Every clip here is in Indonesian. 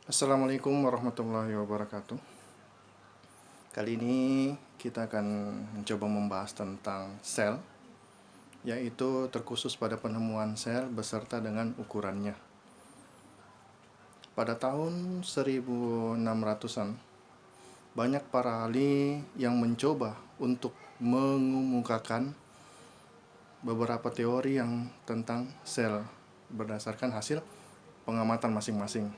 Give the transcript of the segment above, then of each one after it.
Assalamualaikum warahmatullahi wabarakatuh. Kali ini kita akan mencoba membahas tentang sel, yaitu terkhusus pada penemuan sel beserta dengan ukurannya. Pada tahun 1600-an, banyak para ahli yang mencoba untuk mengemukakan beberapa teori yang tentang sel berdasarkan hasil pengamatan masing-masing.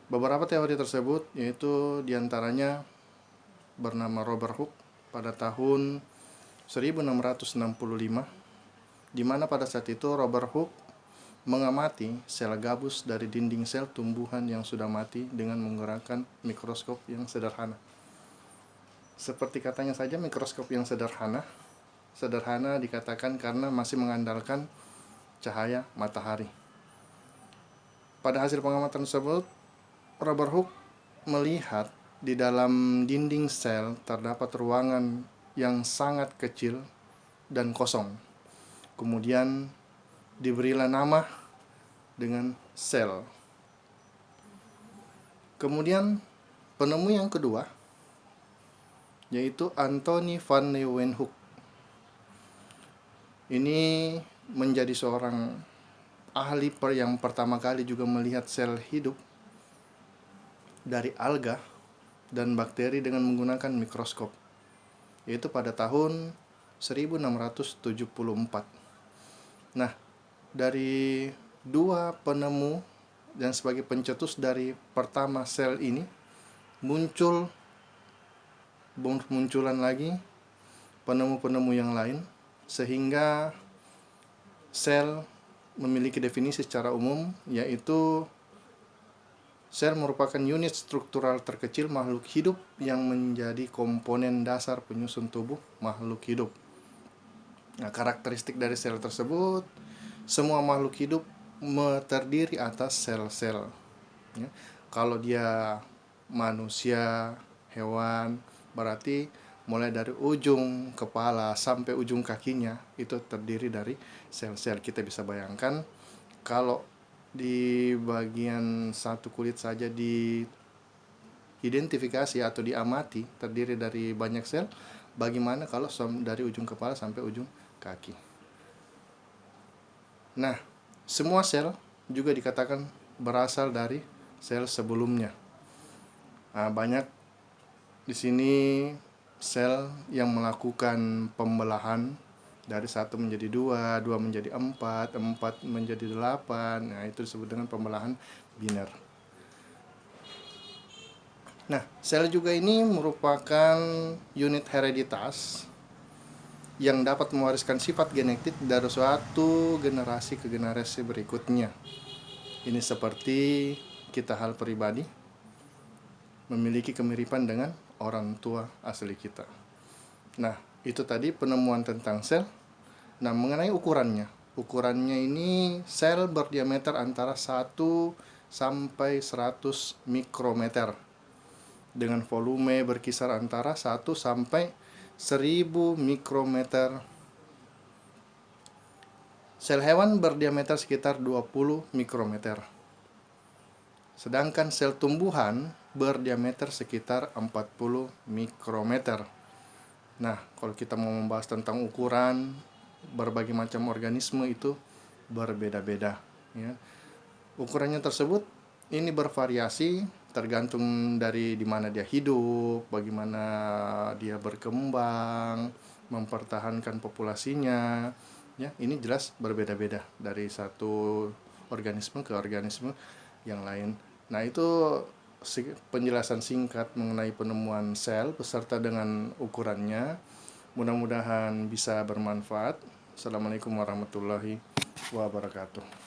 Beberapa teori tersebut yaitu diantaranya bernama Robert Hooke pada tahun 1665, di mana pada saat itu Robert Hooke mengamati sel gabus dari dinding sel tumbuhan yang sudah mati dengan menggunakan mikroskop yang sederhana. Seperti katanya saja, mikroskop yang sederhana dikatakan karena masih mengandalkan cahaya matahari. Pada hasil pengamatan tersebut, Robert Hooke melihat di dalam dinding sel terdapat ruangan yang sangat kecil dan kosong. Kemudian diberilah nama dengan sel. Kemudian penemu yang kedua yaitu Antony van Leeuwenhoek. Ini menjadi seorang ahli yang pertama kali juga melihat sel hidup dari alga dan bakteri dengan menggunakan mikroskop, yaitu pada tahun 1674. Nah, dari dua penemu dan sebagai pencetus dari pertama sel ini, munculan lagi penemu-penemu yang lain, sehingga sel memiliki definisi secara umum, yaitu sel merupakan unit struktural terkecil makhluk hidup yang menjadi komponen dasar penyusun tubuh makhluk hidup. Nah, karakteristik dari sel tersebut, semua makhluk hidup terdiri atas sel-sel. Ya. Kalau dia manusia, hewan, berarti mulai dari ujung kepala sampai ujung kakinya itu terdiri dari sel-sel. Kita bisa bayangkan kalau di bagian satu kulit saja diidentifikasi atau diamati terdiri dari banyak sel, bagaimana kalau dari ujung kepala sampai ujung kaki. Nah, semua sel juga dikatakan berasal dari sel sebelumnya. Nah, banyak di sini sel yang melakukan pembelahan dari 1 menjadi 2, 2 menjadi 4, 4 menjadi 8. Nah, itu disebut dengan pembelahan biner. Nah, sel juga ini merupakan unit hereditas yang dapat mewariskan sifat genetik dari suatu generasi ke generasi berikutnya. Ini seperti kita hal pribadi memiliki kemiripan dengan orang tua asli kita. Nah, itu tadi penemuan tentang sel. Nah, mengenai ukurannya ini sel berdiameter antara 1 sampai 100 mikrometer dengan volume berkisar antara 1 sampai 1000 mikrometer. Sel hewan berdiameter sekitar 20 mikrometer. Sedangkan sel tumbuhan berdiameter sekitar 40 mikrometer. Nah, kalau kita mau membahas tentang ukuran berbagai macam organisme itu berbeda-beda, ya. Ukurannya tersebut ini bervariasi tergantung dari di mana dia hidup, bagaimana dia berkembang, mempertahankan populasinya, ya. Ini jelas berbeda-beda dari satu organisme ke organisme yang lain. Nah, itu penjelasan singkat mengenai penemuan sel beserta dengan ukurannya. Mudah-mudahan bisa bermanfaat. Assalamualaikum warahmatullahi wabarakatuh.